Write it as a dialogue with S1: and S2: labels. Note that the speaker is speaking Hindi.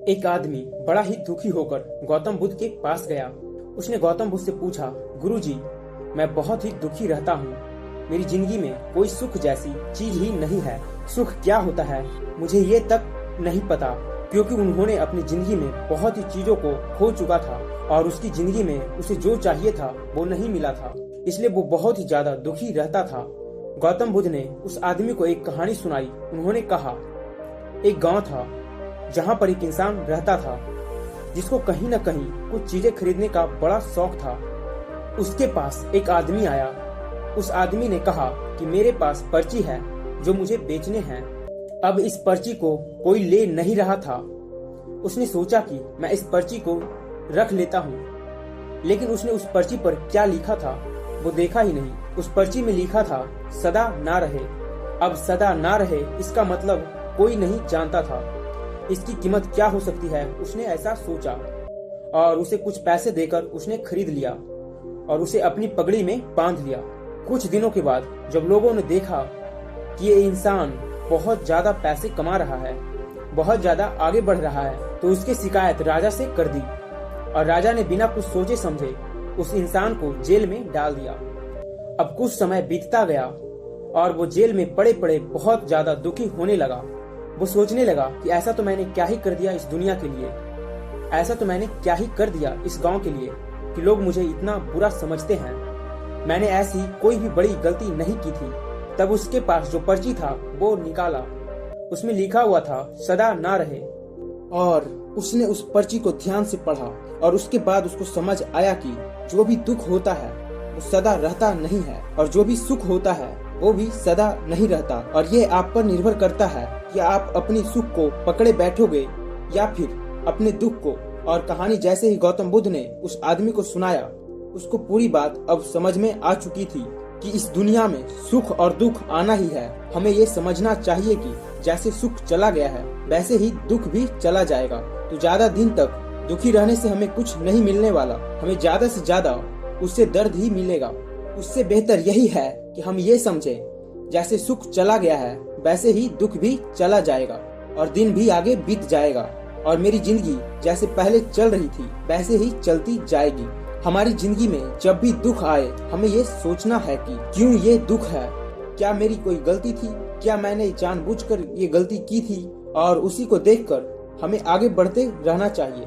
S1: एक आदमी बड़ा ही दुखी होकर गौतम बुद्ध के पास गया। उसने गौतम बुद्ध से पूछा, गुरुजी, मैं बहुत ही दुखी रहता हूँ। मेरी जिंदगी में कोई सुख जैसी चीज ही नहीं है। सुख क्या होता है मुझे ये तक नहीं पता, क्योंकि उन्होंने अपनी जिंदगी में बहुत ही चीजों को खो चुका था और उसकी जिंदगी में उसे जो चाहिए था वो नहीं मिला था, इसलिए वो बहुत ही ज्यादा दुखी रहता था। गौतम बुद्ध ने उस आदमी को एक कहानी सुनाई। उन्होंने कहा, एक गांव था जहां पर एक इंसान रहता था जिसको कहीं न कहीं कुछ चीजें खरीदने का बड़ा शौक था। उसके पास एक आदमी आया। उस आदमी ने कहा कि मेरे पास पर्ची है जो मुझे बेचने हैं। अब इस पर्ची को कोई ले नहीं रहा था। उसने सोचा कि मैं इस पर्ची को रख लेता हूँ, लेकिन उसने उस पर्ची पर क्या लिखा था वो देखा ही नहीं। उस पर्ची में लिखा था, सदा ना रहे। अब सदा ना रहे इसका मतलब कोई नहीं जानता था। इसकी कीमत क्या हो सकती है, उसने ऐसा सोचा और उसे कुछ पैसे देकर उसने खरीद लिया और उसे अपनी पगड़ी में बांध लिया। कुछ दिनों के बाद जब लोगों ने देखा कि ये इंसान बहुत ज्यादा पैसे कमा रहा है, बहुत ज्यादा आगे बढ़ रहा है, तो उसकी शिकायत राजा से कर दी और राजा ने बिना कुछ सोचे समझे उस इंसान को जेल में डाल दिया। अब कुछ समय बीतता गया और वो जेल में पड़े पड़े बहुत ज्यादा दुखी होने लगा। वो सोचने लगा कि ऐसा तो मैंने क्या ही कर दिया इस दुनिया के लिए, ऐसा तो मैंने क्या ही कर दिया इस गांव के लिए कि लोग मुझे इतना बुरा समझते हैं। मैंने ऐसी कोई भी बड़ी गलती नहीं की थी। तब उसके पास जो पर्ची था वो निकाला। उसमें लिखा हुआ था, सदा ना रहे। और उसने उस पर्ची को ध्यान से पढ़ा और उसके बाद उसको समझ आया कि जो भी दुख होता है वो सदा रहता नहीं है और जो भी सुख होता है वो भी सदा नहीं रहता। और ये आप पर निर्भर करता है कि आप अपनी सुख को पकड़े बैठोगे या फिर अपने दुख को। और कहानी जैसे ही गौतम बुद्ध ने उस आदमी को सुनाया, उसको पूरी बात अब समझ में आ चुकी थी कि इस दुनिया में सुख और दुख आना ही है। हमें ये समझना चाहिए कि जैसे सुख चला गया है वैसे ही दुख भी चला जाएगा। तो ज्यादा दिन तक दुखी रहने से हमें कुछ नहीं मिलने वाला, हमें ज्यादा से ज्यादा उससे दर्द ही मिलेगा। उससे बेहतर यही है कि हम ये समझें जैसे सुख चला गया है वैसे ही दुख भी चला जाएगा और दिन भी आगे बीत जाएगा और मेरी जिंदगी जैसे पहले चल रही थी वैसे ही चलती जाएगी। हमारी जिंदगी में जब भी दुख आए हमें ये सोचना है कि क्यों ये दुख है, क्या मेरी कोई गलती थी, क्या मैंने जानबूझकर ये गलती की थी, और उसी को देखकर हमें आगे बढ़ते रहना चाहिए।